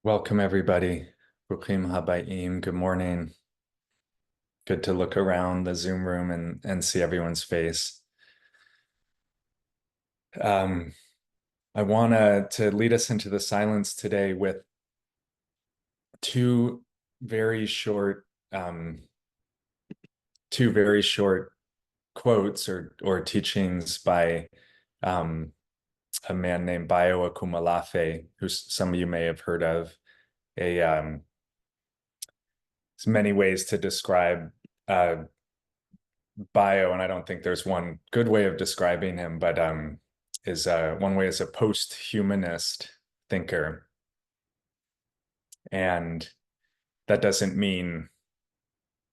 Welcome, everybody. Bruchim habayim. Good morning. Good to look around the Zoom room and see everyone's face. Um, I want to lead us into the silence today with two very short um, two very short quotes or teachings by um, a man named Bayo Akumalafe, who some of you may have heard of. There's many ways to describe Bio, and I don't think there's one good way of describing him, but is one way is a post-humanist thinker, and that doesn't mean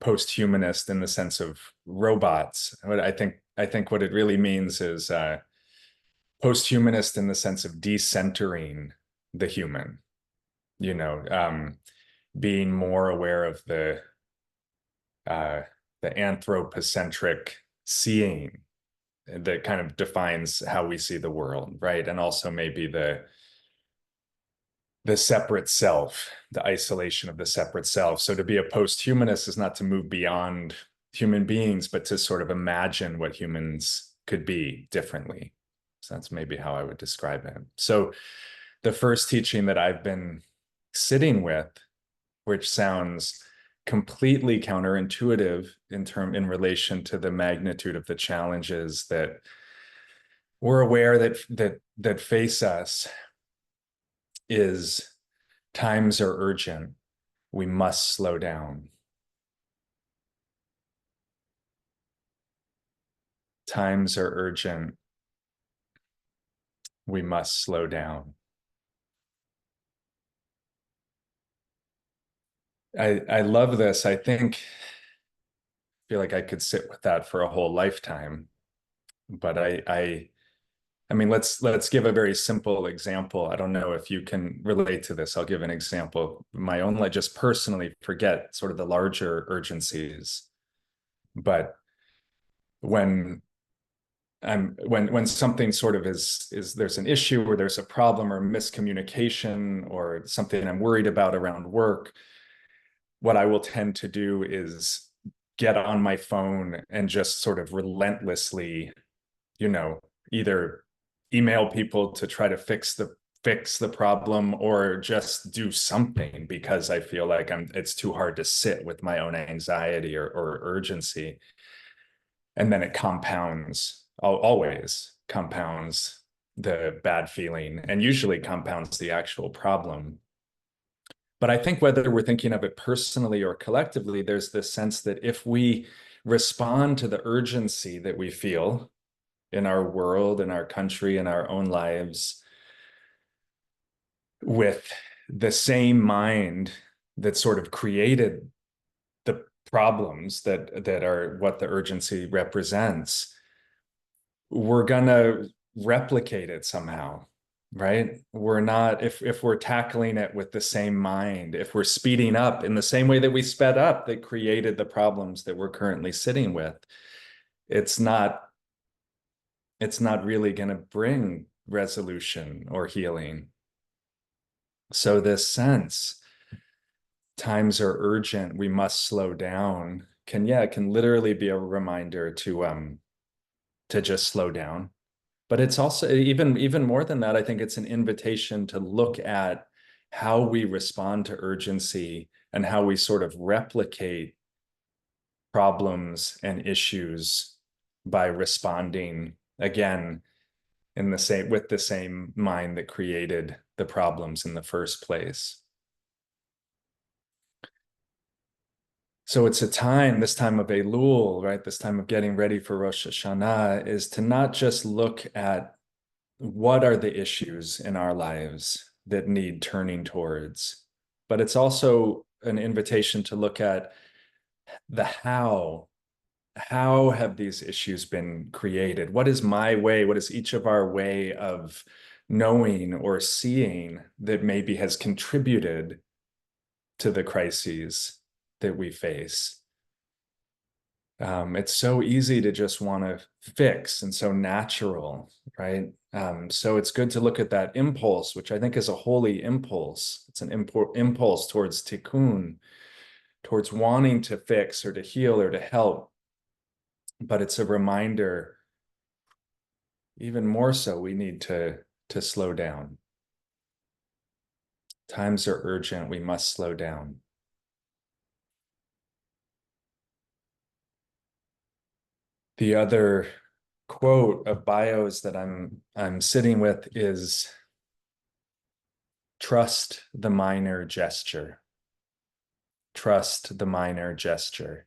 post-humanist in the sense of robots. But I think what it really means is post-humanist in the sense of decentering the human. You know, being more aware of uh, the anthropocentric seeing that kind of defines how we see the world, right? And also maybe the separate self, the isolation of the separate self. So to be a post-humanist is not to move beyond human beings, but to sort of imagine what humans could be differently. So that's maybe how I would describe him. So the first teaching that I've been sitting with, which sounds completely counterintuitive in relation to the magnitude of the challenges that we're aware that face us, is times are urgent. We must slow down. Times are urgent. We must slow down. I love this. I feel like I could sit with that for a whole lifetime. But I mean, let's give a very simple example. I don't know if you can relate to this. I'll give an example. My own, like, just personally, forget sort of the larger urgencies. But when when something sort of is there's an issue or there's a problem or miscommunication or something I'm worried about around work, what I will tend to do is get on my phone and just sort of relentlessly, you know, either email people to try to fix the problem or just do something because I feel like it's too hard to sit with my own anxiety or urgency. And then it compounds, always compounds the bad feeling and usually compounds the actual problem. But I think whether we're thinking of it personally or collectively, there's this sense that if we respond to the urgency that we feel in our world, in our country, in our own lives, with the same mind that sort of created the problems that are what the urgency represents, we're gonna replicate it somehow, right? We're not, if we're tackling it with the same mind, if we're speeding up in the same way that we sped up that created the problems that we're currently sitting with, it's not really going to bring resolution or healing. So this sense, times are urgent, we must slow down, it can literally be a reminder to just slow down. But it's also even more than that. I think it's an invitation to look at how we respond to urgency and how we sort of replicate problems and issues by responding again with the same mind that created the problems in the first place. So it's this time of Elul, right? This time of getting ready for Rosh Hashanah, is to not just look at what are the issues in our lives that need turning towards, but it's also an invitation to look at the how. How have these issues been created? What is my way? What is each of our way of knowing or seeing that maybe has contributed to the crises that we face? It's so easy to just want to fix and so natural, right? So it's good to look at that impulse, which I think is a holy impulse. It's an impulse towards tikkun, towards wanting to fix or to heal or to help. But it's a reminder, even more so, we need to slow down. Times are urgent. We must slow down. The other quote of Bio's that I'm sitting with is trust the minor gesture. Trust the minor gesture.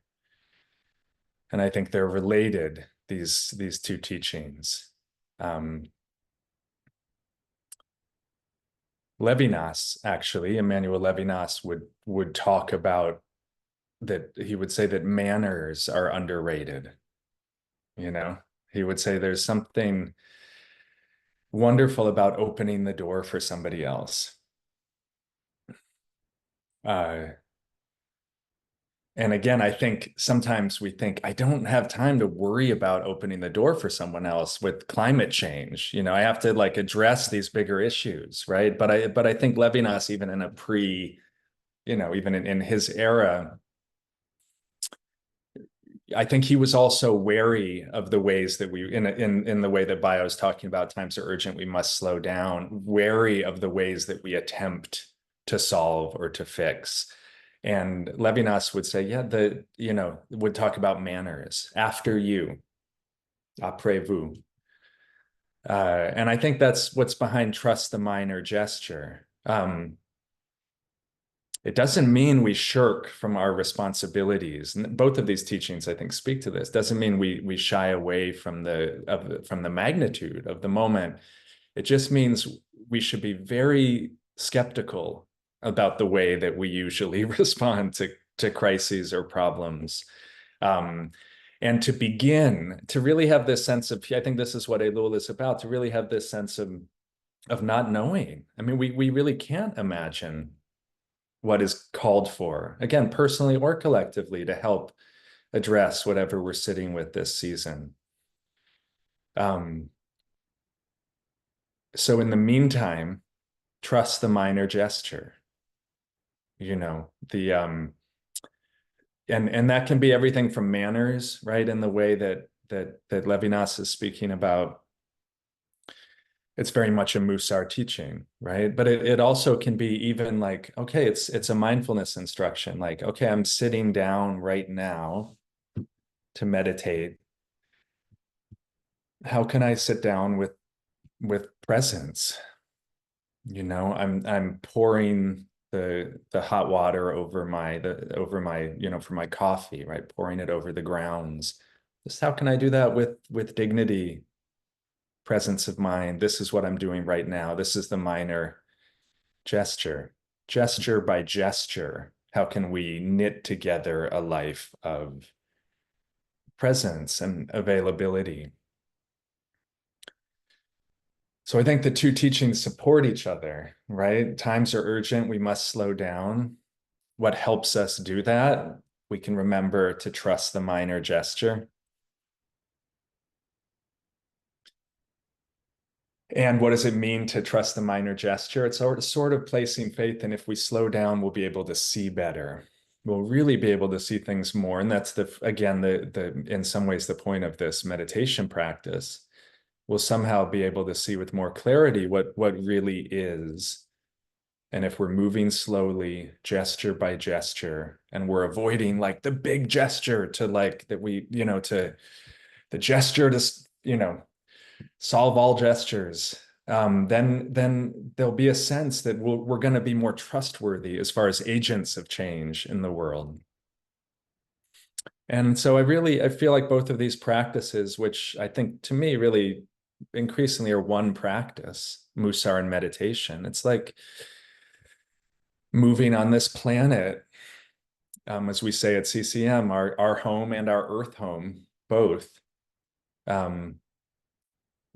And I think they're related, these two teachings. Levinas, actually, Emmanuel Levinas would talk about that. He would say that manners are underrated. You know, he would say there's something wonderful about opening the door for somebody else. Uh, and again, I think sometimes we think, I don't have time to worry about opening the door for someone else with climate change. You know, I have to like address these bigger issues, right? But I think Levinas, even in a even in his era, I think he was also wary of the ways that we, in the way that Bio is talking about, times are urgent, we must slow down, wary of the ways that we attempt to solve or to fix. And Levinas would say, would talk about manners. After you, après vous. And I think that's what's behind trust the minor gesture. It doesn't mean we shirk from our responsibilities. And both of these teachings, I think, speak to this. Doesn't mean we shy away from the magnitude of the moment. It just means we should be very skeptical about the way that we usually respond to crises or problems. And to begin to really have this sense of, I think this is what Elul is about, to really have this sense of not knowing. I mean, we really can't imagine what is called for, again, personally or collectively, to help address whatever we're sitting with this season. So in the meantime, trust the minor gesture. You know, and that can be everything from manners, right? In the way that Levinas is speaking about. It's very much a Mussar teaching, right? But it also can be even like, okay, it's a mindfulness instruction. Like, okay, I'm sitting down right now to meditate. How can I sit down with presence? You know, I'm pouring the hot water over my for my coffee, right? Pouring it over the grounds. Just how can I do that with dignity, presence of mind? This is what I'm doing right now. This is the minor gesture. Gesture by gesture. How can we knit together a life of presence and availability? So I think the two teachings support each other, right? Times are urgent. We must slow down. What helps us do that? We can remember to trust the minor gesture. And what does it mean to trust the minor gesture? It's sort of placing faith in, if we slow down, we'll be able to see better. We'll really be able to see things more. And that's again, the in some ways, the point of this meditation practice. We'll somehow be able to see with more clarity what really is. And if we're moving slowly, gesture by gesture, and we're avoiding like the big gesture to like that we, to the gesture to, solve all gestures, then there'll be a sense that we're going to be more trustworthy as far as agents of change in the world. And so I feel like both of these practices, which I think to me really increasingly are one practice, Mussar and meditation. It's like moving on this planet, as we say at CCM, our home and our earth home, both,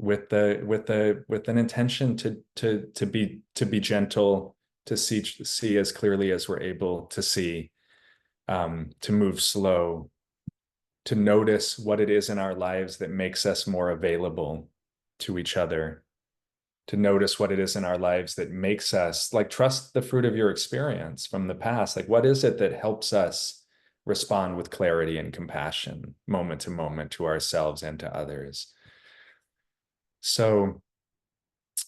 with an intention to be gentle, to see as clearly as we're able to see, to move slow, to notice what it is in our lives that makes us more available to each other, to notice what it is in our lives that makes us like trust the fruit of your experience from the past. Like, what is it that helps us respond with clarity and compassion moment to moment to ourselves and to others? So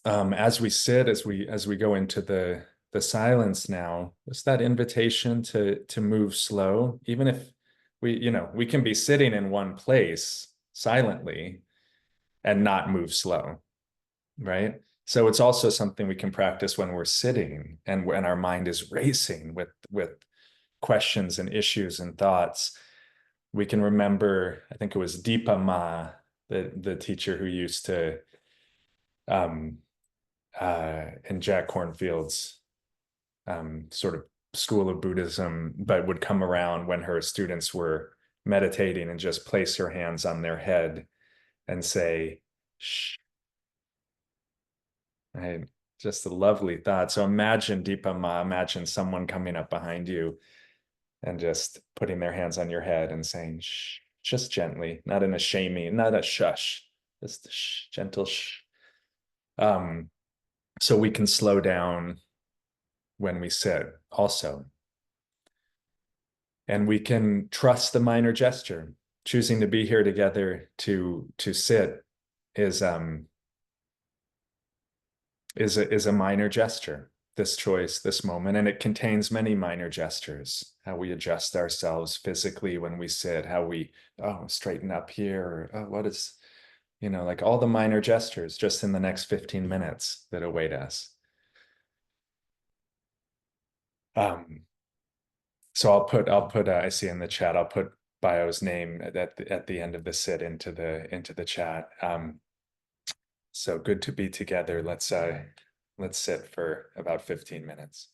as we sit, as we go into the silence now, it's that invitation to move slow, even if we can be sitting in one place silently and not move slow, right? So it's also something we can practice when we're sitting and when our mind is racing with questions and issues and thoughts. We can remember, I think it was Deepa Ma, the teacher who used to um, in Jack Kornfield's sort of school of Buddhism, but would come around when her students were meditating and just place her hands on their head and say, shh. Right? Just a lovely thought. So imagine Deepa Ma, imagine someone coming up behind you and just putting their hands on your head and saying, shh, just gently, not in a shaming, not a shush, just a shh, gentle shh. Um, so we can slow down when we sit also. And we can trust the minor gesture. Choosing to be here together to sit is is a minor gesture, this choice, this moment, and it contains many minor gestures. How we adjust ourselves physically when we sit, how we straighten up here, or what is, like all the minor gestures just in the next 15 minutes that await us. Um, so I'll put I see in the chat, I'll put Bio's name at the end of the sit into the chat. So good to be together. Let's sit for about 15 minutes.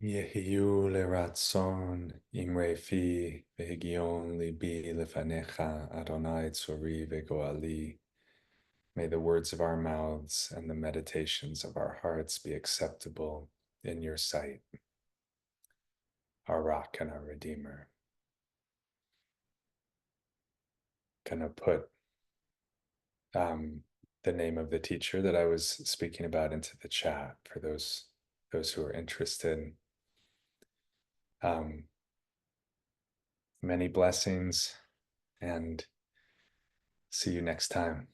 Yehiyu leratzon imre fi vehigion libi lefanecha Adonai tzori vegoali. May the words of our mouths and the meditations of our hearts be acceptable in your sight, our rock and our redeemer. Gonna put the name of the teacher that I was speaking about into the chat for those who are interested. Many blessings, and see you next time.